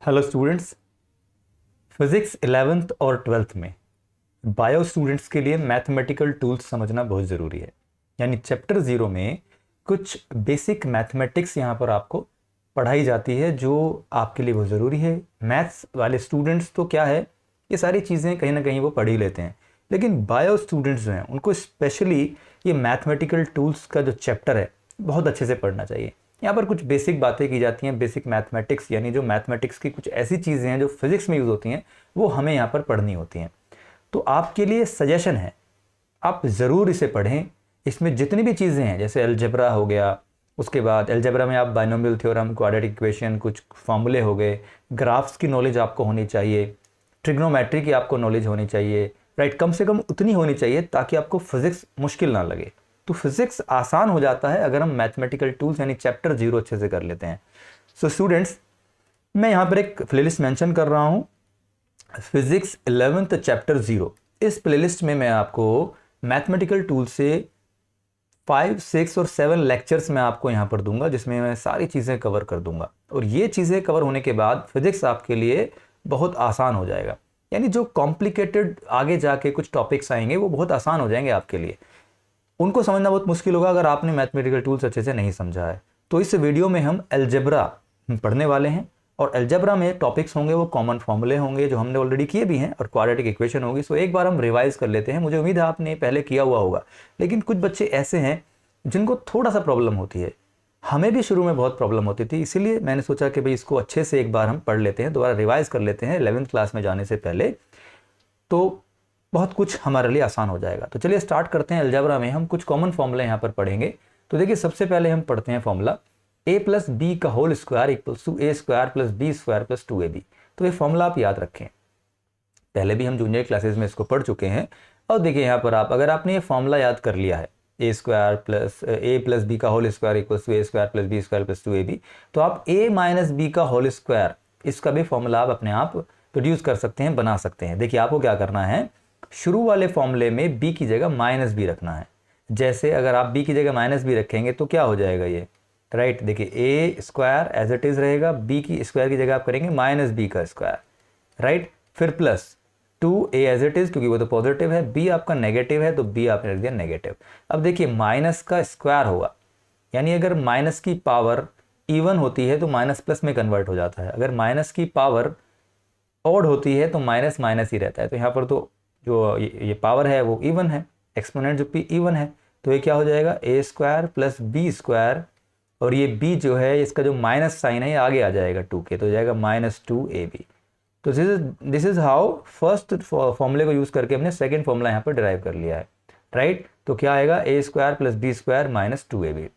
Hello students. Physics 11th और 12th में bio students के लिए मैथमेटिकल टूल्स समझना बहुत ज़रूरी है। यानी चैप्टर 0 में कुछ बेसिक मैथमेटिक्स यहाँ पर आपको पढ़ाई जाती है जो आपके लिए बहुत ज़रूरी है। मैथ्स वाले स्टूडेंट्स तो क्या है, ये सारी चीज़ें कहीं ना कहीं वो पढ़ ही लेते हैं, लेकिन बायो स्टूडेंट्स जो हैं उनको स्पेशली ये मैथमेटिकल टूल्स का जो चैप्टर है बहुत अच्छे से पढ़ना चाहिए। यहाँ पर कुछ बेसिक बातें की जाती हैं, बेसिक मैथमेटिक्स, यानी जो मैथमेटिक्स की कुछ ऐसी चीज़ें हैं जो फिज़िक्स में यूज़ होती हैं वो हमें यहाँ पर पढ़नी होती हैं। तो आपके लिए सजेशन है, आप ज़रूर इसे पढ़ें। इसमें जितनी भी चीज़ें हैं जैसे अलजेब्रा हो गया, उसके बाद अलजेब्रा में आप बाइनोमियल थ्योरम, क्वाड्रेटिक इक्वेशन, कुछ फॉर्मूले हो गए, ग्राफ्स की नॉलेज आपको होनी चाहिए, ट्रिग्नोमेट्री की आपको नॉलेज होनी चाहिए, राइट। कम से कम उतनी होनी चाहिए ताकि आपको फिज़िक्स मुश्किल ना लगे। तो फिज़िक्स आसान हो जाता है अगर हम मैथमेटिकल टूल्स यानी चैप्टर 0 अच्छे से कर लेते हैं। सो स्टूडेंट्स, मैं यहाँ पर एक प्लेलिस्ट मेंशन कर रहा हूँ, फिज़िक्स 11th चैप्टर 0। इस प्लेलिस्ट में मैं आपको मैथमेटिकल टूल से 5, 6 और 7 लेक्चर्स मैं आपको यहाँ पर दूंगा, जिसमें मैं सारी चीज़ें कवर कर दूंगा। और ये चीज़ें कवर होने के बाद फिज़िक्स आपके लिए बहुत आसान हो जाएगा। यानी जो कॉम्प्लिकेटेड आगे जाके कुछ टॉपिक्स आएंगे वो बहुत आसान हो जाएंगे आपके लिए। उनको समझना बहुत मुश्किल होगा अगर आपने मैथमेटिकल टूल्स अच्छे से नहीं समझा है। तो इस वीडियो में हम अलजेब्रा पढ़ने वाले हैं, और अलजेब्रा में टॉपिक्स होंगे वो कॉमन फॉर्मूले होंगे जो हमने ऑलरेडी किए भी हैं, और क्वाड्रेटिक इक्वेशन होगी। सो एक बार हम रिवाइज कर लेते हैं। मुझे उम्मीद है आपने पहले किया हुआ होगा, लेकिन कुछ बच्चे ऐसे हैं जिनको थोड़ा सा प्रॉब्लम होती है। हमें भी शुरू में बहुत प्रॉब्लम होती थी, इसीलिए मैंने सोचा कि भाई इसको अच्छे से एक बार हम पढ़ लेते हैं, दोबारा रिवाइज कर लेते हैं 11th क्लास में जाने से पहले, तो बहुत कुछ हमारे लिए आसान हो जाएगा। तो चलिए स्टार्ट करते हैं। अलजेब्रा में हम कुछ कॉमन फॉर्मूले यहाँ पर पढ़ेंगे। तो देखिए, सबसे पहले हम पढ़ते हैं फॉर्मूला a प्लस बी का whole square equals to a square plus B square plus 2ab। तो ये फॉर्मूला आप याद रखें, पहले भी हम जूनियर क्लासेस में इसको पढ़ चुके हैं। और देखिए यहाँ पर अगर आपने ये फॉर्मूला याद कर लिया है, ए प्लस बी का whole square equals to a square plus B square plus 2ab, तो आप a माइनस बी का होल स्क्वायर, इसका भी फॉर्मूला आप अपने आप प्रोड्यूस कर सकते हैं, बना सकते हैं। देखिए आपको क्या करना है, शुरू वाले फॉर्मूले में b की जगह माइनस बी रखना है। जैसे अगर आप b की जगह माइनस बी रखेंगे तो क्या हो जाएगा ये, राइट। देखिए a square as it is रहेगा, b की स्क्वायर की जगह आप करेंगे माइनस बी का स्क्वायर, राइट। फिर plus 2a as it is, क्योंकि वो तो पॉजिटिव है, b आपका नेगेटिव है तो b आपने रख दिया नेगेटिव। अब देखिए माइनस का स्क्वायर होगा, यानी अगर माइनस की पावर इवन होती है तो माइनस प्लस में कन्वर्ट हो जाता है, अगर माइनस की पावर ऑड होती है तो माइनस माइनस ही रहता है। तो यहाँ पर तो जो ये पावर है वो इवन है, एक्सपोनेंट जो p इवन है, तो ये क्या हो जाएगा, A square plus B square, और ये b जो है इसका जो माइनस साइन है ये आगे आ जाएगा 2 के, तो हो जाएगा -2ab। तो दिस इज हाउ फर्स्ट फॉर्मूले को यूज करके हमने सेकंड फॉर्मूला यहाँ पर डिराइव कर लिया है, राइट। तो क्या आएगा, A square plus B square -2ab।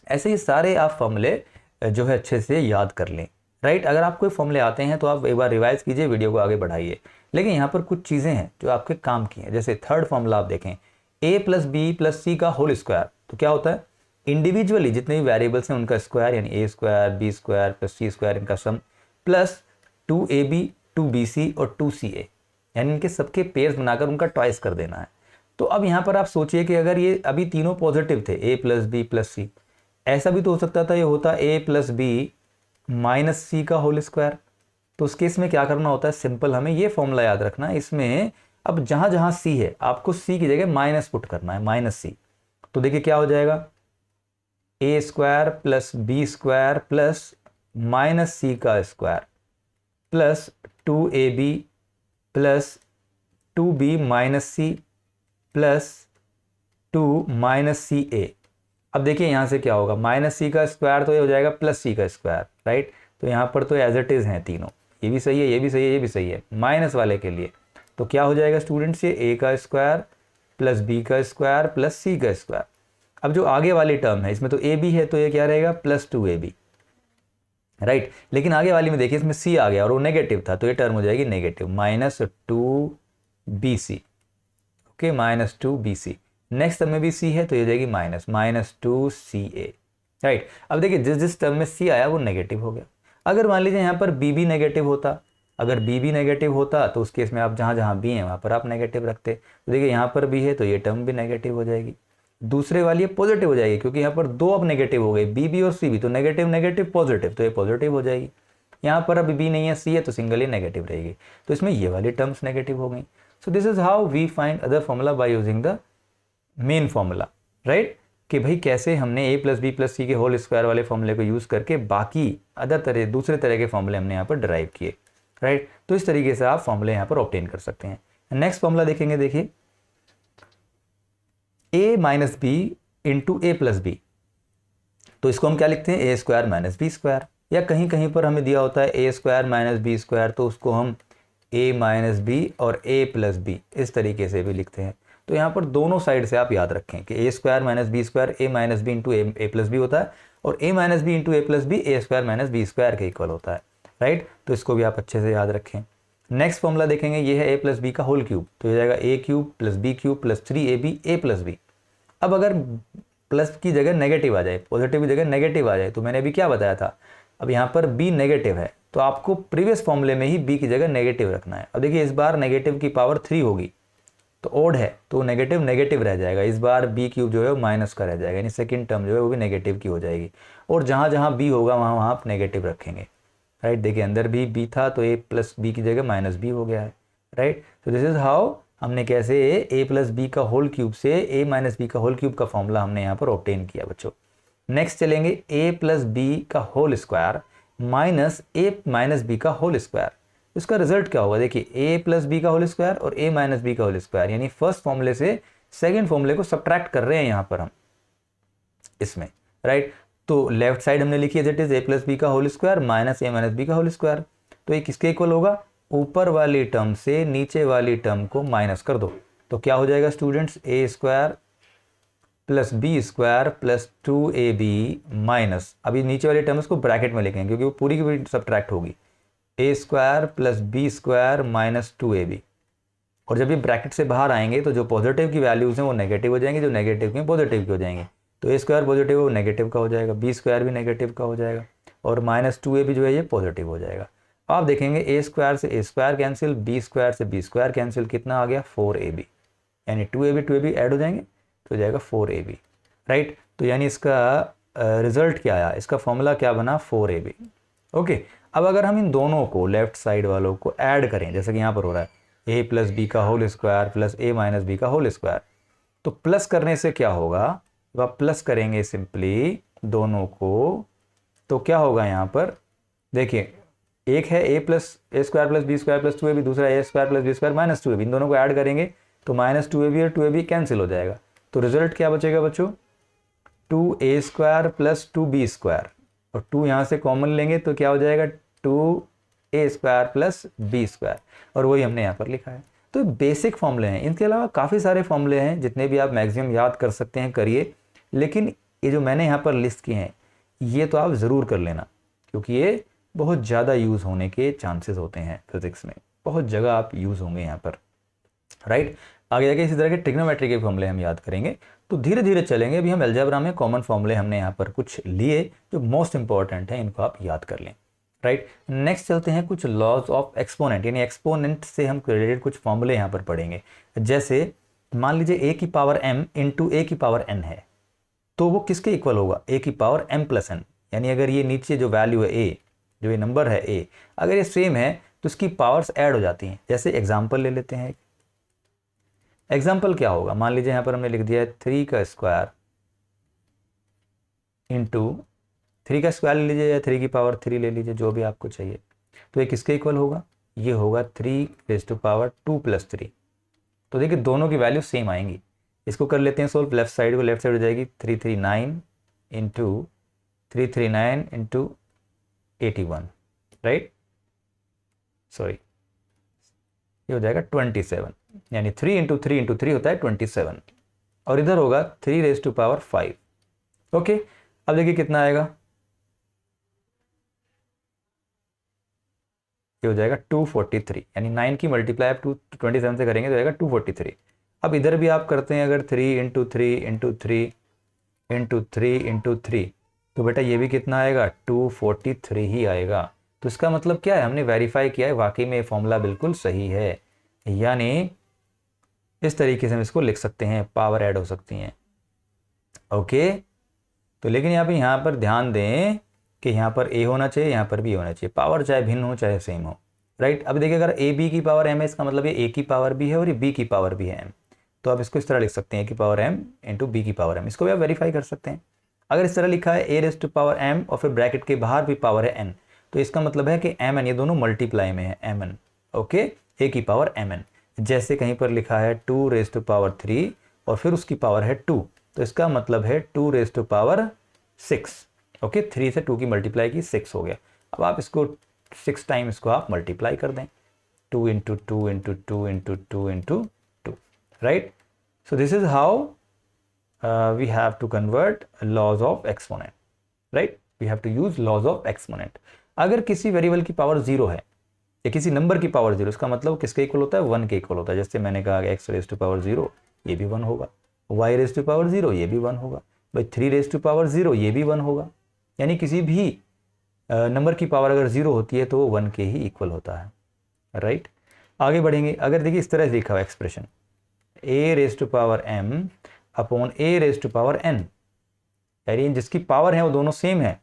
ऐसे ही सारे आप फॉर्मूले जो है अच्छे से याद कर लें, राइट। अगर आपको कोई फॉर्मूले आते हैं तो आप एक बार रिवाइज कीजिए, वीडियो को आगे बढ़ाइए। लेकिन यहाँ पर कुछ चीज़ें हैं जो आपके काम की हैं। जैसे थर्ड फॉर्मूला आप देखें, a प्लस बी प्लस सी का होल स्क्वायर, तो क्या होता है, इंडिविजुअली जितने भी वेरिएबल्स हैं उनका स्क्वायर, यानी ए स्क्वायर बी स्क्वायर प्लस सी स्क्वायर, इनका सम, प्लस 2ab 2bc और 2ca, यानी इनके सबके पेयर्स बनाकर उनका ट्वाइस कर देना है। तो अब यहाँ पर आप सोचिए कि अगर ये अभी तीनों पॉजिटिव थे, a प्लस बी प्लस सी, ऐसा भी तो हो सकता था ये होता a plus B minus C का होल स्क्वायर। तो उस केस में क्या करना होता है, सिंपल हमें ये फॉर्मूला याद रखना है। इसमें अब जहां जहां सी है आपको सी की जगह माइनस पुट करना है, माइनस सी। तो देखिए क्या हो जाएगा, A square plus B square plus minus C का square plus 2ab plus 2b minus C plus 2 minus C A. अब देखिए यहाँ से क्या होगा, माइनस सी का स्क्वायर तो ये हो जाएगा प्लस सी का स्क्वायर, राइट। तो यहाँ पर तो एज इट इज हैं तीनों, ये भी सही है, ये भी सही है, ये भी सही है माइनस वाले के लिए। तो क्या हो जाएगा स्टूडेंट्स, ये ए का स्क्वायर प्लस बी का स्क्वायर प्लस सी का स्क्वायर। अब जो आगे वाली टर्म है इसमें तो ए बी है, तो ये क्या रहेगा, +2ab, राइट। लेकिन आगे वाली में देखिए इसमें सी आ गया और वो नेगेटिव था, तो ये टर्म हो जाएगी negative, -2bc, okay, -2bc। Next term में भी सी है तो ये जाएगी -2ca, राइट। अब देखिए जिस जिस टर्म में सी आया वो नेगेटिव हो गया। अगर मान लीजिए यहाँ पर बी भी नेगेटिव होता, अगर बी भी नेगेटिव होता तो उस केस में आप जहाँ जहाँ बी है वहाँ पर आप नेगेटिव रखते। तो देखिए यहाँ पर बी है तो ये टर्म भी नेगेटिव हो जाएगी, दूसरे वाली ये पॉजिटिव हो जाएगी, क्योंकि यहाँ पर दो अब नेगेटिव हो गए, बी भी और सी भी, तो नेगेटिव नेगेटिव पॉजिटिव, तो ये पॉजिटिव हो जाएगी। यहाँ पर अभी बी नहीं है, सी है, तो सिंगल ही नेगेटिव रहेगी, तो इसमें ये वाली टर्म्स नेगेटिव हो गई। So this is how we find other formula by using the main formula, right, कि भाई कैसे हमने a plus b plus c के होल स्क्वायर वाले फॉर्मूले को यूज़ करके बाकी दूसरे तरह के फॉर्मूले हमने यहाँ पर ड्राइव किए, राइट। तो इस तरीके से आप फॉर्मूले यहाँ पर ऑब्टेन कर सकते हैं। नेक्स्ट फॉर्मूला देखेंगे, देखिए a minus b into a plus b, तो इसको हम क्या लिखते हैं, a square minus b square, या कहीं कहीं पर हमें दिया होता है a square minus b square, तो उसको हम a माइनस बी और a प्लस बी इस तरीके से भी लिखते हैं। तो यहाँ पर दोनों साइड से आप याद रखें कि ए square minus b square A minus b into a plus B होता है, और ए minus b into a plus B A square minus b square के इक्वल होता है, राइट। तो इसको भी आप अच्छे से याद रखें। नेक्स्ट फॉर्मूला देखेंगे, ये है ए प्लस बी का होल क्यूब, तो ये जाएगा A cube plus B cube plus 3ab A plus B. अब अगर प्लस की जगह नेगेटिव आ जाए, पॉजिटिव की जगह नेगेटिव आ जाए, तो मैंने अभी क्या बताया था, अब यहाँ पर b नेगेटिव है, तो आपको प्रीवियस फॉर्मूले में ही b की जगह नेगेटिव रखना है। अब देखिए इस बार नेगेटिव की पावर 3 होगी, तो ओड है, तो नेगेटिव नेगेटिव रह जाएगा, इस बार b क्यूब जो है वो माइनस का रह जाएगा, यानी सेकंड टर्म जो है वो भी नेगेटिव की हो जाएगी। और जहाँ जहाँ b होगा वहाँ वहाँ आप नेगेटिव रखेंगे, राइट। देखिए अंदर भी b था, तो a प्लस बी की जगह माइनस b हो गया है, राइट। तो दिस इज हाउ हमने कैसे a प्लस बी का होल क्यूब से a माइनस बी का होल क्यूब का फॉर्मूला हमने यहाँ पर ऑब्टेन किया बच्चों। नेक्स्ट चलेंगे, a प्लस बी का whole square minus a minus B का होल स्क्वायर, इसका रिजल्ट क्या होगा, देखिए a प्लस बी का होल स्क्वायर और a माइनस बी का होल स्क्वायर, यानी फर्स्ट फॉर्मूले से सेकंड फॉर्मूले को सब्ट्रैक्ट कर रहे हैं यहाँ पर हम इसमें, राइट। तो लेफ्ट साइड हमने लिखी है that is a plus B का whole square minus a minus B का होल स्क्वायर, तो ये किसके इक्वल होगा, ऊपर वाली टर्म से नीचे वाली टर्म को माइनस कर दो, तो क्या हो जाएगा students, a square plus B square plus 2ab minus, अभी नीचे वाली टर्म उसको ब्रैकेट में लिखेंगे क्योंकि वो पूरी की पूरी सब्ट्रैक्ट होगी, a square plus B square minus 2ab, और जब ये ब्रैकेट से बाहर आएंगे तो जो पॉजिटिव की वैल्यूज हैं वो नेगेटिव हो जाएंगे, जो नेगेटिव की पॉजिटिव की हो जाएंगे, तो a स्क्वायर पॉजिटिव वो नेगेटिव का हो जाएगा, बी स्क्वायर भी नेगेटिव का हो जाएगा, और माइनस 2ab जो है ये पॉजिटिव हो जाएगा। आप देखेंगे a स्क्वायर से a square cancel, b square से बी स्क्वायर कैंसिल, कितना आ गया 4ab, यानी 2ab ऐड हो जाएंगे तो हो जाएगा 4ab, राइट। तो यानी इसका रिजल्ट क्या आया, इसका फॉर्मूला क्या बना 4ab, ओके। अब अगर हम इन दोनों को लेफ्ट साइड वालों को ऐड करें, जैसे कि यहाँ पर हो रहा है a प्लस बी का whole square plus a minus B का होल स्क्वायर, तो प्लस करने से क्या होगा, जब आप प्लस करेंगे सिंपली दोनों को, तो क्या होगा यहाँ पर, देखिए एक है a plus a square plus B square plus 2ab, दूसरा a square plus B square minus 2ab, इन दोनों को ऐड करेंगे तो माइनस 2ab और 2ab कैंसिल हो जाएगा, तो रिजल्ट क्या बचेगा बच्चों, 2a square plus 2b square, और 2 यहाँ से कॉमन लेंगे तो क्या हो जाएगा 2a square plus B square, और वही हमने यहाँ पर लिखा है। तो बेसिक फॉर्मूले हैं, इनके अलावा काफ़ी सारे फॉर्मूले हैं, जितने भी आप मैक्सिमम याद कर सकते हैं करिए, लेकिन ये जो मैंने यहाँ पर लिस्ट किए हैं ये तो आप ज़रूर कर लेना, क्योंकि ये बहुत ज़्यादा यूज़ होने के चांसेस होते हैं फिजिक्स में, बहुत जगह आप यूज़ होंगे यहाँ पर, राइट। आगे जाके इसी तरह के ट्रिग्नोमेट्री के फॉर्मूले हम याद करेंगे, तो धीरे धीरे चलेंगे। अभी हम अलजेब्रा में कॉमन फॉर्मूले हमने यहाँ पर कुछ लिए जो मोस्ट इंपॉर्टेंट हैं, इनको आप याद कर लें, राइट। नेक्स्ट चलते हैं कुछ लॉज ऑफ एक्सपोनेंट, यानी एक्सपोनेंट से हम रिलेटेड कुछ फॉर्मूले यहाँ पर पढ़ेंगे। जैसे मान लीजिए a की पावर m इंटू a की पावर n है, तो वो किसके इक्वल होगा, a की पावर m प्लस n, यानी अगर ये नीचे जो वैल्यू है a, जो ये नंबर है a, अगर ये सेम है तो इसकी पावर्स ऐड हो जाती हैं। जैसे एग्जाम्पल ले लेते हैं, एग्जाम्पल क्या होगा, मान लीजिए यहाँ पर हमने लिख दिया है 3 का स्क्वायर इंटू 3 का स्क्वायर ले लीजिए या 3 की पावर 3 ले लीजिए, जो भी आपको चाहिए, तो ये किसके इक्वल होगा, ये होगा 3 रेज़ टू पावर 2 प्लस 3। तो देखिए दोनों की वैल्यू सेम आएंगी, इसको कर लेते हैं सोल्व, लेफ्ट साइड को लेफ्ट साइड हो जाएगी 339 इंटू 339 इंटू 81, राइट, सॉरी ये हो जाएगा 27, यानी 3 इंटू 3 इंटू 3 होता है 27, और इधर होगा 3 रेज़ टू पावर 5, ओके। अब देखिए कितना आएगा, ये हो जाएगा 243, यानी 9 की मल्टीप्लाई आप 27 से करेंगे तो जाएगा 243। अब इधर भी आप करते हैं अगर 3 इंटू 3 इंटू 3 इंटू 3 इंटू 3, तो बेटा ये भी कितना आएगा 243 ही आएगा। तो इसका मतलब क्या है, हमने वेरीफाई किया है वाकई में ये फॉर्मूला बिल्कुल सही है, यानी इस तरीके से हम इसको लिख सकते हैं, पावर ऐड हो सकती हैं, ओके। तो लेकिन यहाँ पर ध्यान दें कि यहाँ पर a होना चाहिए, यहाँ पर b होना चाहिए, पावर चाहे भिन्न हो चाहे सेम हो, राइट। अब देखिए अगर a b की पावर m है, इसका मतलब ये a की पावर b है और ये b की पावर भी है m, तो आप इसको इस तरह लिख सकते हैं a की पावर m इंटू b की पावर m। इसको भी आप वेरीफाई कर सकते हैं। अगर इस तरह लिखा है a raise to power m और फिर ब्रैकेट के बाहर भी पावर है n, तो इसका मतलब है कि mn ये दोनों मल्टीप्लाई में है mn, ओके, a की पावर mn। जैसे कहीं पर लिखा है 2 रेज़ टू पावर 3 और फिर उसकी पावर है 2, तो इसका मतलब है 2 रेज़ टू पावर 6, ओके, 3 से 2 की मल्टीप्लाई की 6 हो गया। अब आप इसको 6 टाइम इसको आप मल्टीप्लाई कर दें, 2 into 2 into 2 into 2 into 2, right. So this is how we have to convert laws of exponent, right? We have to use laws of exponent। अगर किसी वेरिएबल की पावर 0 है या किसी नंबर की पावर 0, इसका मतलब किसके इक्वल होता है, 1 के इक्वल होता है। जैसे मैंने कहा x रेज़ टू पावर 0 ये भी 1 होगा, y रेज़ टू पावर 0 ये भी 1 होगा, भाई 3 रेज़ टू पावर 0 ये भी 1 होगा। यानी किसी भी नंबर की पावर अगर 0 होती है तो वो 1 के ही इक्वल होता है, राइट। आगे बढ़ेंगे। अगर देखिए इस तरह से लिखा हुआ expression a raise to power m upon a raise to power n, यानी जिसकी पावर है वो दोनों सेम है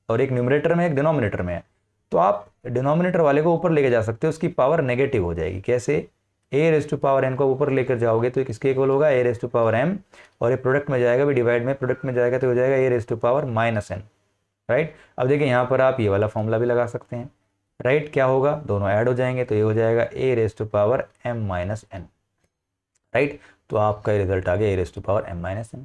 और एक न्यूमरेटर में एक डिनोमिनेटर में है, तो आप डिनोमिनेटर वाले को ऊपर लेके जा सकते हो, उसकी पावर नेगेटिव हो जाएगी। कैसे, a raise to power n को ऊपर लेकर जाओगे तो किसके इक्वल होगा, a raise to power m, और ये प्रोडक्ट में जाएगा भी डिवाइड में, प्रोडक्ट में जाएगा तो हो जाएगा a raise to power minus n, right. अब देखिए यहाँ पर आप ये वाला फॉर्मूला भी लगा सकते हैं, राइट। क्या होगा, दोनों ऐड हो जाएंगे तो ये हो जाएगा a raise to power m minus n, right. तो आपका रिजल्ट आ गया a raise to power m minus n।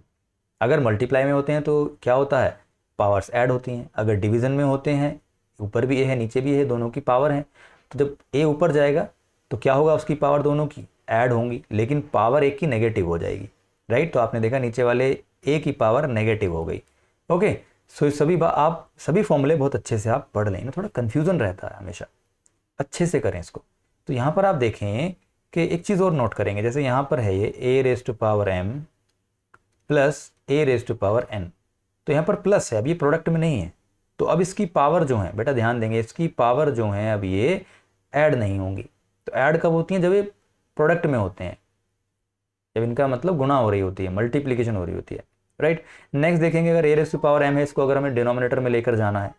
अगर मल्टीप्लाई में होते हैं तो क्या होता है, पावर्स ऐड होती हैं। अगर डिवीज़न में होते हैं, ऊपर भी a है नीचे भी है, दोनों की पावर है, तो जब a ऊपर जाएगा तो क्या होगा, उसकी पावर दोनों की ऐड होंगी, लेकिन पावर एक की नेगेटिव हो जाएगी, राइट। तो आपने देखा नीचे वाले a की पावर नेगेटिव हो गई, ओके। सो आप सभी फॉर्मूले बहुत अच्छे से आप पढ़ लें, थोड़ा कन्फ्यूज़न रहता है हमेशा, अच्छे से करें इसको। तो यहाँ पर आप देखें कि एक चीज़ और नोट करेंगे, जैसे यहाँ पर है ये a raise to power m plus a raise to power n, तो यहाँ पर प्लस है, अब ये प्रोडक्ट में नहीं है, तो अब इसकी पावर जो है, बेटा ध्यान देंगे, इसकी पावर जो है अब ये ऐड नहीं होंगी। तो ऐड कब होती हैं, जब ये प्रोडक्ट में होते हैं, जब इनका मतलब गुणा हो रही होती है, मल्टीप्लीकेशन हो रही होती है, राइट। नेक्स्ट देखेंगे, अगर a raise to power m है, इसको अगर हमें डिनोमिनेटर में लेकर जाना है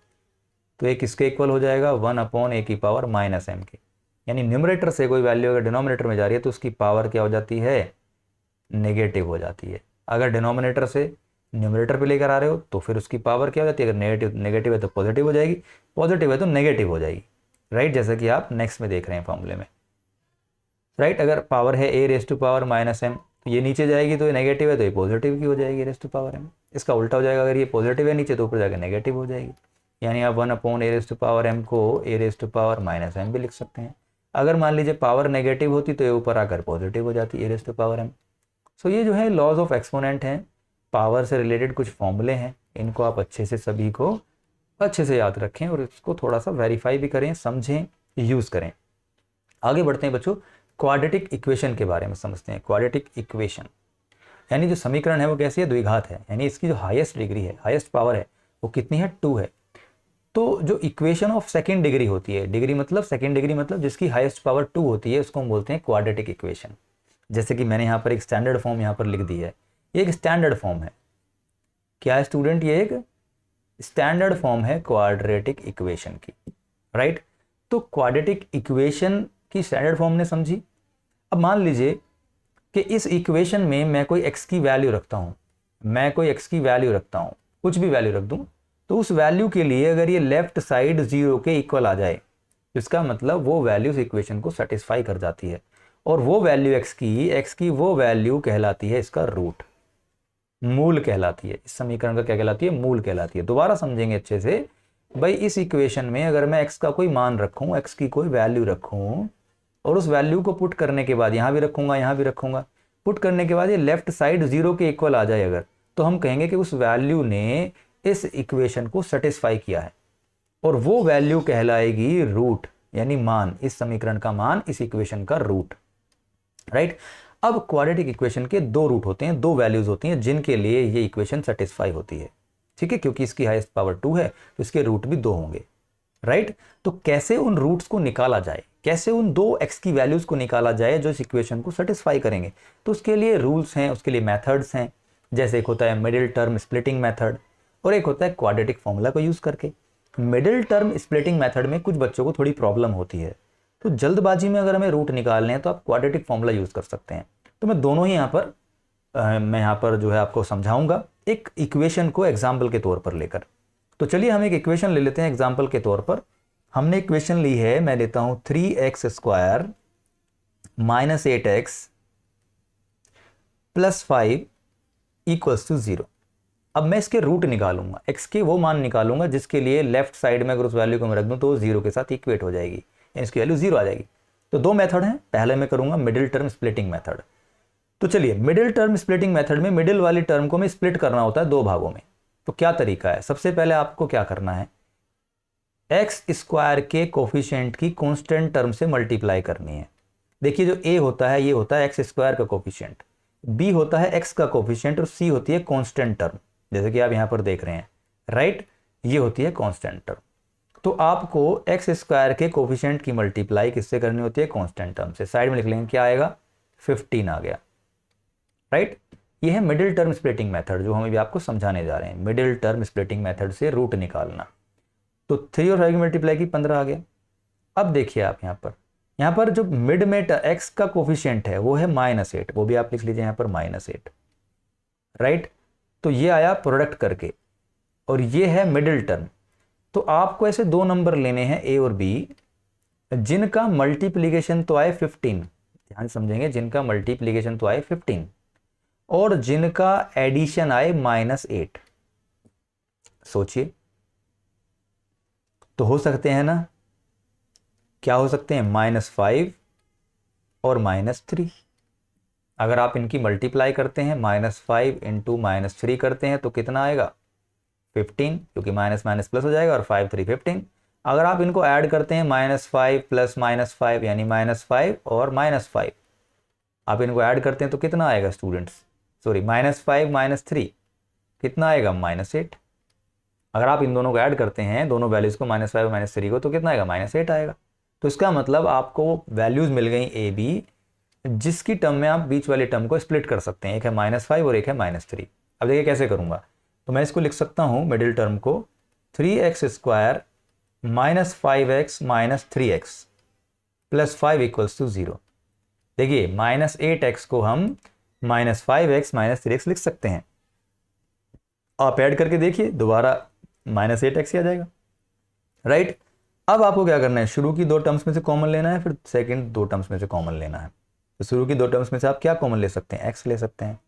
तो ये किसके इक्वल हो जाएगा, 1 अपॉन a की पावर माइनस m के। यानी न्यूमरेटर से कोई वैल्यू अगर डिनोमिनेटर में जा रही है तो उसकी पावर क्या हो जाती है, नेगेटिव हो जाती है। अगर डिनोमिनेटर से न्यूमरेटर पे लेकर आ रहे हो तो फिर उसकी पावर क्या हो जाती है, अगर नेगेटिव है तो पॉजिटिव हो जाएगी, पॉजिटिव है तो नेगेटिव हो जाएगी, राइट। जैसा कि आप नेक्स्ट में देख रहे हैं फॉर्मूले में, राइट। अगर पावर है a raise to power minus m, तो ये नीचे जाएगी तो ये नेगेटिव है तो ये पॉजिटिव की हो जाएगी रेज़ टू पावर m। इसका उल्टा हो जाएगा, अगर ये पॉजिटिव है नीचे तो ऊपर जाकर नेगेटिव हो जाएगी। यानी आप 1 upon a raise to power m को a raise to power minus m भी लिख सकते हैं। अगर मान लीजिए पावर नेगेटिव होती तो ये ऊपर आकर पॉजिटिव हो जाती है a raise to power m। So ये जो है लॉज ऑफ एक्सपोनेंट हैं, पावर से रिलेटेड कुछ फॉर्मूले हैं, इनको आप अच्छे से सभी को अच्छे से याद रखें और इसको थोड़ा सा वेरीफाई भी करें, समझें, यूज़ करें। आगे बढ़ते हैं बच्चों, क्वाड्रेटिक इक्वेशन के बारे में समझते हैं। क्वाड्रेटिक इक्वेशन यानी जो समीकरण है वो कैसी है, द्विघात है, यानी इसकी जो हाईएस्ट डिग्री है, हाईएस्ट पावर है, वो कितनी है, 2 है। तो जो इक्वेशन ऑफ सेकेंड डिग्री होती है, डिग्री मतलब सेकेंड डिग्री मतलब जिसकी हाईएस्ट पावर 2 होती है, उसको हम बोलते हैं क्वाड्रेटिक इक्वेशन। जैसे कि मैंने यहाँ पर एक स्टैंडर्ड फॉर्म यहाँ पर लिख दी है, ये एक स्टैंडर्ड फॉर्म है। क्या है स्टूडेंट, ये एक स्टैंडर्ड फॉर्म है क्वाड्रेटिक इक्वेशन की, राइट। तो क्वाड्रेटिक इक्वेशन की स्टैंडर्ड फॉर्म ने समझी। अब मान लीजिए कि इस इक्वेशन में मैं कोई x की वैल्यू रखता हूँ, कुछ भी वैल्यू रख दूँ, तो उस वैल्यू के लिए अगर ये लेफ्ट साइड 0 के इक्वल आ जाए, इसका मतलब वो वैल्यू इस इक्वेशन को सेटिस्फाई कर जाती है, और वो वैल्यू x की वो वैल्यू कहलाती है इसका रूट, मूल कहलाती है। इस समीकरण का क्या कहलाती है, मूल कहलाती है। दोबारा समझेंगे अच्छे से, भाई इस इक्वेशन में अगर मैं x का कोई मान रखूं, x की कोई वैल्यू रखूं, और उस वैल्यू को पुट करने के बाद यहाँ भी रखूंगा, पुट करने के बाद ये लेफ्ट साइड 0 के इक्वल आ जाए अगर, तो हम कहेंगे कि उस वैल्यू ने इस इक्वेशन को सेटिस्फाई किया है, और वो वैल्यू कहलाएगी रूट, यानी मान, इस समीकरण का मान, इस इक्वेशन का रूट, राइट। अब क्वाड्रेटिक इक्वेशन के 2 रूट होते हैं, 2 वैल्यूज होती हैं जिनके लिए ये इक्वेशन सेटिस्फाई होती है, ठीक है, क्योंकि इसकी हाईएस्ट पावर 2 है तो इसके रूट भी 2 होंगे, राइट। तो कैसे उन रूट्स को निकाला जाए, कैसे उन 2 x की वैल्यूज को निकाला जाए जो इस इक्वेशन को सेटिस्फाई करेंगे, तो उसके लिए रूल्स हैं, उसके लिए मेथड्स हैं। जैसे एक होता है मिडिल टर्म स्प्लिटिंग मेथड और एक होता है क्वाड्रेटिक फॉर्मूला को यूज करके। मिडिल टर्म स्प्लिटिंग मेथड में कुछ बच्चों को थोड़ी प्रॉब्लम होती है, तो जल्दबाजी में अगर हमें रूट निकालने हैं तो आप क्वाड्रेटिक फॉर्मूला यूज़ कर सकते हैं। तो मैं दोनों ही मैं यहाँ पर जो है आपको समझाऊंगा एक इक्वेशन को एग्जाम्पल के तौर पर लेकर। तो चलिए हम एक इक्वेशन ले लेते हैं एग्जाम्पल के तौर पर। हमने इक्वेशन ली है, मैं लेता हूँ 3x² - 8x + 5 = 0। अब मैं इसके रूट निकालूंगा, x के वो मान निकालूंगा जिसके लिए लेफ्ट साइड में अगर उस वैल्यू को मैं रख दूं तो वो 0 के साथ इक्वेट हो जाएगी, इसकी वैल्यू 0 आ जाएगी। तो दो मेथड हैं, पहले मैं करूंगा मिडिल टर्म स्प्लिटिंग मेथड। तो चलिए, मिडिल टर्म स्प्लिटिंग मेथड में मिडिल वाली टर्म को मैं स्प्लिट करना होता है दो भागों में। तो क्या तरीका है, सबसे पहले आपको क्या करना है, x² के कोफिशिएंट की कांस्टेंट टर्म से मल्टीप्लाई करनी है। देखिए जो a होता है ये होता है x² का कोफिशिएंट, b होता है x का कोफिशिएंट और c होती है कांस्टेंट टर्म, जैसे कि आप यहां पर देख रहे हैं, राइट, ये होती है कांस्टेंट टर्म। तो आपको x² के कोफिशिएंट की मल्टीप्लाई किससे करनी होती है, कांस्टेंट टर्म से। साइड में लिख लेंगे, क्या आएगा, 15 आ गया, राइट। ये है मिडिल टर्म स्प्लिटिंग मेथड जो हम अभी आपको समझाने जा रहे हैं, मिडिल टर्म स्प्लिटिंग मेथड से रूट निकालना। तो 3 और 5 की मल्टीप्लाई की 15 आ गया। अब देखिए आप यहाँ पर जो मिड में x का कोफिशिएंट है वो है -8, वो भी आप लिख लीजिए यहाँ पर -8, राइट। तो ये आया प्रोडक्ट करके, और ये है मिडिल टर्म। तो आपको ऐसे दो नंबर लेने हैं a और b जिनका मल्टीप्लीकेशन तो आए 15, ध्यान समझेंगे, जिनका मल्टीप्लीकेशन तो आए 15 और जिनका एडिशन आए -8। सोचिए, तो हो सकते हैं ना, क्या हो सकते हैं, -5 और -3। अगर आप इनकी मल्टीप्लाई करते हैं, -5 × -3 करते हैं तो कितना आएगा, 15, क्योंकि माइनस माइनस प्लस हो जाएगा और 5 3 15। अगर आप इनको ऐड करते हैं, -5 + -5 यानी -5 और -5, आप इनको ऐड करते हैं तो कितना आएगा स्टूडेंट्स, सॉरी, -5 - 3 कितना आएगा, -8। अगर आप इन दोनों को ऐड करते हैं, दोनों वैल्यूज को, -5 और -3 को, तो कितना आएगा, -8 आएगा। तो इसका मतलब आपको वैल्यूज मिल गई ए बी, जिसकी टर्म में आप बीच वाली टर्म को स्प्लिट कर सकते हैं, एक है -5 और एक है -3। अब देखिए कैसे करूंगा, तो मैं इसको लिख सकता हूं मिडिल टर्म को 3x² - 5x - 3x + 5 = 0। देखिए -8x को हम -5x - 3x लिख सकते हैं। आप ऐड करके देखिए, दोबारा -8x ही आ जाएगा, राइट। अब आपको क्या करना है, शुरू की दो टर्म्स में से कॉमन लेना है, फिर सेकंड दो टर्म्स में से कॉमन लेना है। तो शुरू की दो टर्म्स में से आप क्या कॉमन ले सकते हैं, x ले सकते हैं।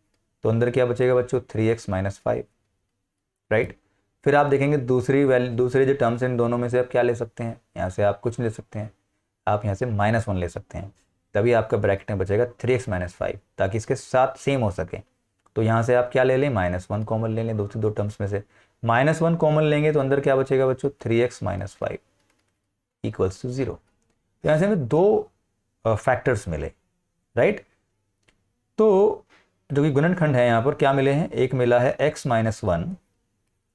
तो अंदर क्या बचेगा बच्चों, 3x - 5, राइट। फिर आप देखेंगे दूसरे जो टर्म्स हैं इन दोनों में से आप क्या ले सकते हैं, यहाँ से आप कुछ ले सकते हैं, आप यहाँ से -1 ले सकते हैं, तभी आपका ब्रैकेट में बचेगा 3x - 5, ताकि इसके साथ सेम हो सके। तो यहाँ से आप क्या ले लें, -1 कॉमन ले लें, दूसरी दो टर्म्स में से -1 कॉमन लेंगे तो अंदर क्या बचेगा बच्चों, 3x - 5 = 0। तो यहाँ से हमें दो फैक्टर्स मिले, राइट। तो जो कि गुणनखंड है यहाँ पर क्या मिले हैं, एक मिला है x - 1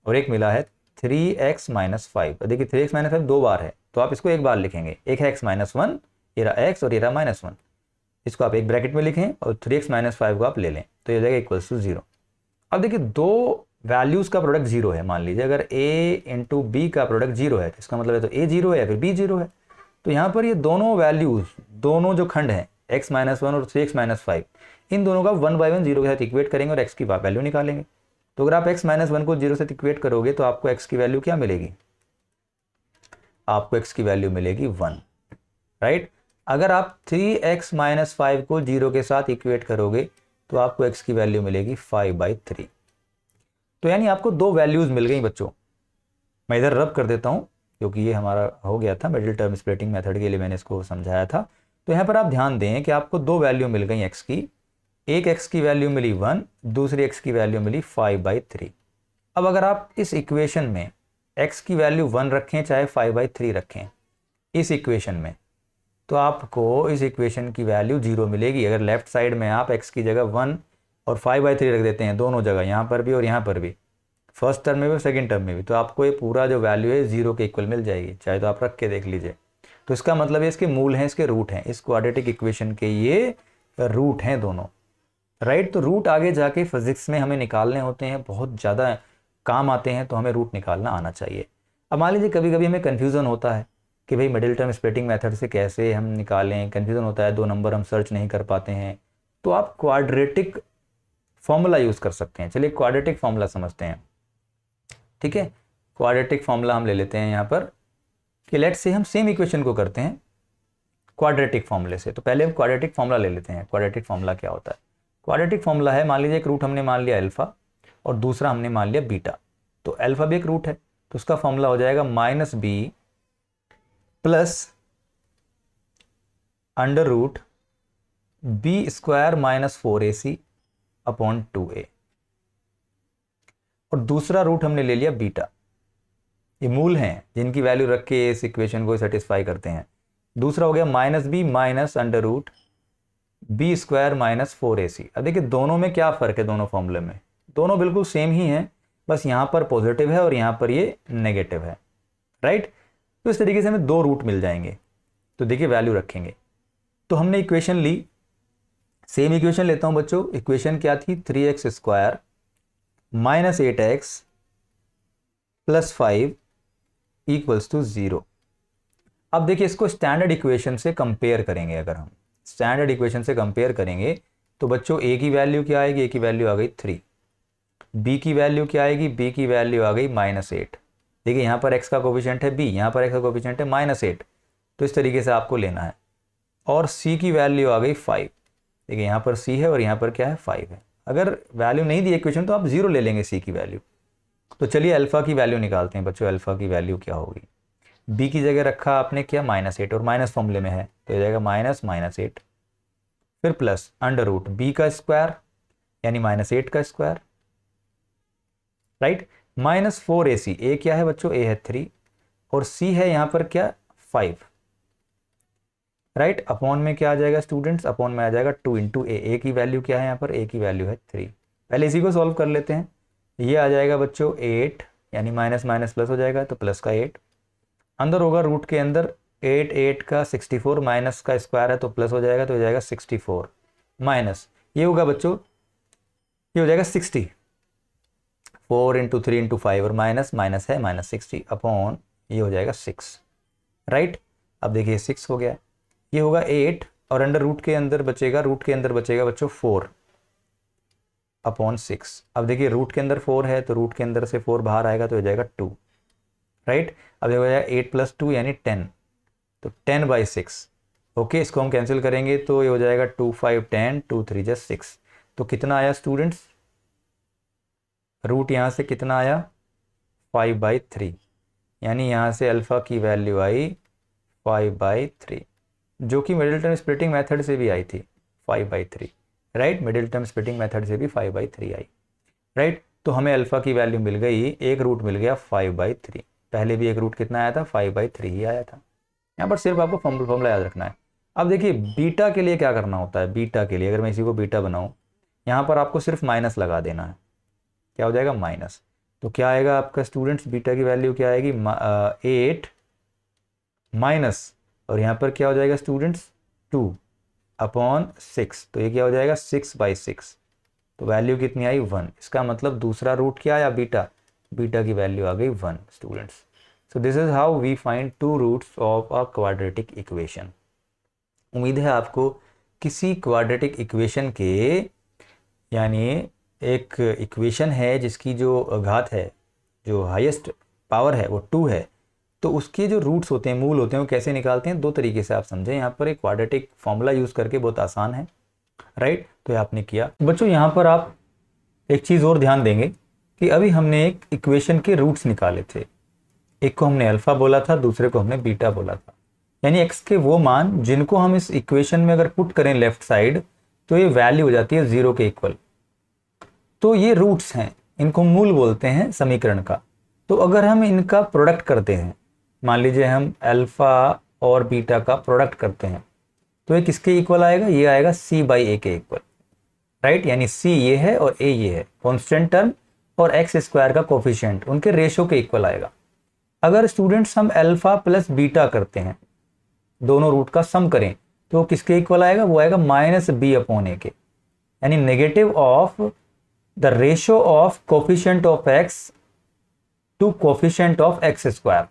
और एक मिला है 3x - 5। देखिए 3x - 5 दो बार है, तो आप इसको एक बार लिखेंगे, एक है x - 1, ये रहा x और ये रहा -1, इसको आप एक ब्रैकेट में लिखें और 3x - 5 को आप ले लें, तो ये जाएगा = 0। अब देखिए दो वैल्यूज का प्रोडक्ट 0 है, मान लीजिए अगर a × b का प्रोडक्ट 0 है, तो इसका मतलब है तो a 0 है या फिर b 0 है। तो यहाँ पर ये दोनों वैल्यूज, दोनों जो खंड हैं x - 1 और 3x - 5, इन दोनों का 1 बाय 1 0 के साथ इक्वेट करेंगे और x की वैल्यू निकालेंगे। तो अगर आप x - 1 को 0 से इक्वेट करोगे तो आपको x की वैल्यू क्या मिलेगी, आपको x की वैल्यू मिलेगी 1, राइट। अगर आप 3x - 5 को 0 के साथ इक्वेट करोगे तो आपको x की वैल्यू मिलेगी 5/3। तो यानी आपको दो वैल्यूज मिल गई बच्चों। मैं इधर रब कर देता हूं क्योंकि ये हमारा हो गया था मिडिल टर्म स्प्लिटिंग मेथड के लिए, मैंने इसको समझाया था। तो यहाँ पर आप ध्यान दें कि आपको दो वैल्यू मिल गई x की, एक x की वैल्यू मिली 1, दूसरी x की वैल्यू मिली 5/3। अब अगर आप इस इक्वेशन में x की वैल्यू 1 रखें चाहे 5/3 रखें इस इक्वेशन में, तो आपको इस इक्वेशन की वैल्यू 0 मिलेगी। अगर लेफ्ट साइड में आप x की जगह 1 और 5/3 रख देते हैं, दोनों जगह, यहाँ पर भी और यहाँ पर भी, फर्स्ट टर्म में भी और सेकेंड टर्म में भी, तो आपको ये पूरा जो वैल्यू है 0 के इक्वल मिल जाएगी, चाहे तो आप रख के देख लीजिए। तो इसका मतलब है इसके मूल हैं, इसके रूट हैं, इस क्वाड्रेटिक इक्वेशन के ये रूट हैं दोनों, राइट। तो रूट आगे जाके फिजिक्स में हमें निकालने होते हैं, बहुत ज़्यादा काम आते हैं, तो हमें रूट निकालना आना चाहिए। अब मान लीजिए कभी कभी हमें कन्फ्यूज़न होता है कि भाई मिडिल टर्म स्प्लिटिंग मेथड से कैसे हम निकालें, कन्फ्यूज़न होता है, दो नंबर हम सर्च नहीं कर पाते हैं, तो आप क्वाड्रेटिक फॉर्मूला यूज़ कर सकते हैं। चलिए क्वाड्रेटिक फॉर्मूला समझते हैं, ठीक है। क्वाड्रेटिक फॉर्मूला हम ले लेते हैं यहाँ पर कि लेट से हम सेम इक्वेशन को करते हैं क्वाड्रेटिक फॉर्मूले से। तो पहले हम क्वाड्रेटिक फॉर्मूला ले लेते हैं। क्वाड्रेटिक फॉर्मूला क्या होता है? क्वाड्रेटिक फॉर्मूला है, मान लीजिए एक रूट हमने मान लिया अल्फा और दूसरा हमने मान लिया बीटा। तो अल्फा भी एक रूट है, तो उसका फॉर्मूला हो जाएगा minus b plus under root b square minus 4ac upon 2a। और दूसरा रूट हमने ले लिया बीटा। ये मूल हैं जिनकी वैल्यू रख के इस इक्वेशन को सेटिस्फाई करते हैं। दूसरा हो गया minus b minus under root b square minus 4ac। अब देखिए दोनों में क्या फ़र्क है, दोनों फॉर्मूले में दोनों बिल्कुल सेम ही हैं, बस यहाँ पर पॉजिटिव है और यहाँ पर ये नेगेटिव है, राइट। तो इस तरीके से हमें दो रूट मिल जाएंगे। तो देखिए वैल्यू रखेंगे, तो हमने इक्वेशन ली, सेम इक्वेशन लेता हूँ बच्चों। इक्वेशन क्या थी? 3x square minus 8x plus 5 equals to 0। अब देखिए इसको स्टैंडर्ड इक्वेशन से कंपेयर करेंगे। अगर हम स्टैंडर्ड इक्वेशन से कंपेयर करेंगे तो बच्चों a की वैल्यू क्या आएगी? a की वैल्यू आ गई 3। b की वैल्यू क्या आएगी? b की वैल्यू आ गई -8। देखिए यहाँ पर x का कोफिशिएंट है b, यहाँ पर x का कोफिशिएंट है -8, तो इस तरीके से आपको लेना है। और c की वैल्यू आ गई 5। देखिए यहाँ पर c है और यहाँ पर क्या है? 5 है। अगर वैल्यू नहीं दी इक्वेशन तो आप 0 ले लेंगे c की वैल्यू। तो चलिए अल्फा की वैल्यू निकालते हैं बच्चों। अल्फा की वैल्यू क्या होगी? b की जगह रखा आपने क्या? -8, और माइनस फॉर्मूले में है तो हो जाएगा -8, फिर प्लस अंडर रूट बी का स्क्वायर यानी -8 का स्क्वायर, राइट, -4ac। a क्या है बच्चों? a है 3 और c है यहाँ पर क्या? 5, राइट। अपॉन में क्या आ जाएगा स्टूडेंट्स? अपॉन में आ जाएगा 2 इंटू a की वैल्यू क्या है यहाँ पर? a की वैल्यू है 3। पहले इसी को सॉल्व कर लेते हैं। ये आ जाएगा बच्चों 8 यानी माइनस माइनस प्लस हो जाएगा, तो प्लस का 8 अंदर होगा रूट के अंदर। 8 का 64 माइनस का स्क्वायर है तो प्लस हो जाएगा, तो हो जाएगा 64 माइनस ये होगा बच्चों, ये हो जाएगा 60। 4 इंटू 3 इंटू 5 और माइनस माइनस है -60 अपॉन ये हो जाएगा 6, राइट। अब देखिए 6 हो गया, ये होगा 8 और अंडर रूट के अंदर बचेगा, रूट के अंदर बचेगा बच्चों 4 अपॉन 6। अब देखिए रूट के अंदर 4 है तो रूट के अंदर से 4 बाहर आएगा तो हो जाएगा 2, राइट। अब हो जाएगा 8 प्लस 2 यानी 10, तो 10/6। ओके, इसको हम कैंसिल करेंगे तो ये हो जाएगा 2 5 10, 2 3 just 6। तो कितना आया स्टूडेंट्स? रूट यहाँ से कितना आया? 5/3, यानी यहाँ से अल्फा की वैल्यू आई 5/3, जो कि मिडिल टर्म स्प्लिटिंग मेथड से भी आई थी 5/3, right. Middle term splitting method से भी 5/3 आई, राइट। तो हमें अल्फा की वैल्यू मिल गई, एक रूट मिल गया 5/3। पहले भी एक रूट कितना आया था? 5/3 ही आया था। यहाँ पर सिर्फ आपको फॉर्मूला याद रखना है। अब देखिए बीटा के लिए क्या करना होता है। बीटा के लिए अगर मैं इसी को बीटा बनाऊँ, यहाँ पर आपको सिर्फ माइनस लगा देना है। क्या हो जाएगा? माइनस। तो क्या आएगा आपका स्टूडेंट्स? बीटा की वैल्यू क्या आएगी? 8 माइनस, और यहाँ पर क्या हो जाएगा स्टूडेंट्स? 2 अपॉन 6। तो ये क्या हो जाएगा? 6/6। तो वैल्यू कितनी आई? 1। इसका मतलब दूसरा रूट क्या आया? बीटा। बीटा की वैल्यू आ गई 1 students. So this is how we find 2 roots of a quadratic equation. उम्मीद है आपको किसी क्वाड्रेटिक इक्वेशन के, यानी एक इक्वेशन है जिसकी जो घात है, जो हाईएस्ट पावर है वो 2 है, तो उसके जो रूट्स होते हैं, मूल होते हैं, वो कैसे निकालते हैं? दो तरीके से आप समझें। यहाँ पर एक क्वाड्रेटिक फॉर्मूला यूज़ करके बहुत आसान है, राइट। तो ये आपने किया। बच्चों यहाँ पर आप एक चीज़ और ध्यान देंगे कि अभी हमने एक इक्वेशन के रूट्स निकाले थे। एक को हमने अल्फा बोला था, दूसरे को हमने बीटा बोला था, यानी एक्स के वो मान जिनको हम इस इक्वेशन में अगर पुट करें लेफ्ट साइड तो ये वैल्यू हो जाती है 0 के इक्वल। तो ये रूट्स हैं, इनको मूल बोलते हैं समीकरण का। तो अगर हम इनका प्रोडक्ट करते हैं, मान लीजिए हम अल्फा और बीटा का प्रोडक्ट करते हैं, तो ये किसके इक्वल आएगा? ये आएगा c/a के इक्वल, राइट। यानी c ये है और a ये है, कॉन्स्टेंट टर्म और एक्स स्क्वायर का कोफिशिएंट उनके रेशो के इक्वल आएगा। अगर स्टूडेंट्स हम अल्फा प्लस बीटा करते हैं, दोनों रूट का सम करें, तो किसके इक्वल आएगा? वो आएगा -b/a के, यानी negative of the ratio of coefficient of x to coefficient of x square,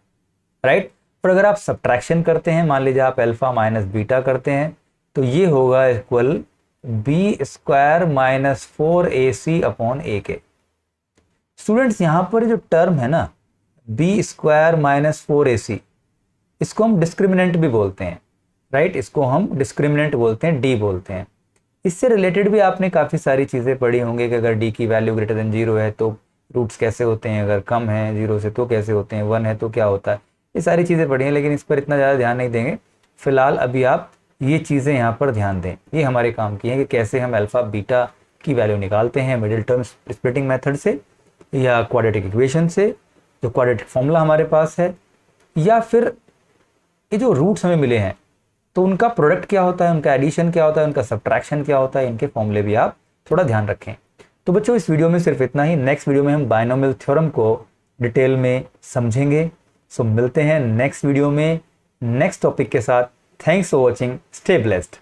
right. और अगर आप सब्ट्रैक्शन करते हैं, मान लीजिए आप अल्फा माइनस बीटा करते हैं, तो ये होगा equal B square minus 4ac upon A के। स्टूडेंट्स यहां पर जो टर्म है ना बी स्क्वायर माइनस 4ac, इसको हम डिस्क्रिमिनेंट भी बोलते हैं, राइट। इसको हम डिस्क्रिमिनेंट बोलते हैं, डी बोलते हैं। इससे रिलेटेड भी आपने काफ़ी सारी चीज़ें पढ़ी होंगी कि अगर डी की वैल्यू ग्रेटर देन 0 है तो रूट्स कैसे होते हैं, अगर कम है 0 से तो कैसे होते हैं, 1 है तो क्या होता है, ये सारी चीज़ें पढ़ी हैं, लेकिन इस पर इतना ज़्यादा ध्यान नहीं देंगे फिलहाल। अभी आप ये चीज़ें यहाँ पर ध्यान दें, ये हमारे काम की हैं कि कैसे हम अल्फ़ा बीटा की वैल्यू निकालते हैं मिडिल टर्म स्प्लिटिंग मेथड से, या क्वाड्रेटिक इक्वेशन से, जो क्वाड्रेटिक फॉर्मूला हमारे पास है, या फिर ये जो रूट्स हमें मिले हैं तो उनका प्रोडक्ट क्या होता है, उनका एडिशन क्या होता है, उनका सब्ट्रैक्शन क्या होता है, इनके फॉर्मूले भी आप थोड़ा ध्यान रखें। तो बच्चों इस वीडियो में सिर्फ इतना ही। नेक्स्ट वीडियो में हम बायनोमियल थ्योरम को डिटेल में समझेंगे। सो मिलते हैं नेक्स्ट वीडियो में नेक्स्ट टॉपिक के साथ। Thanks for watching, stay blessed.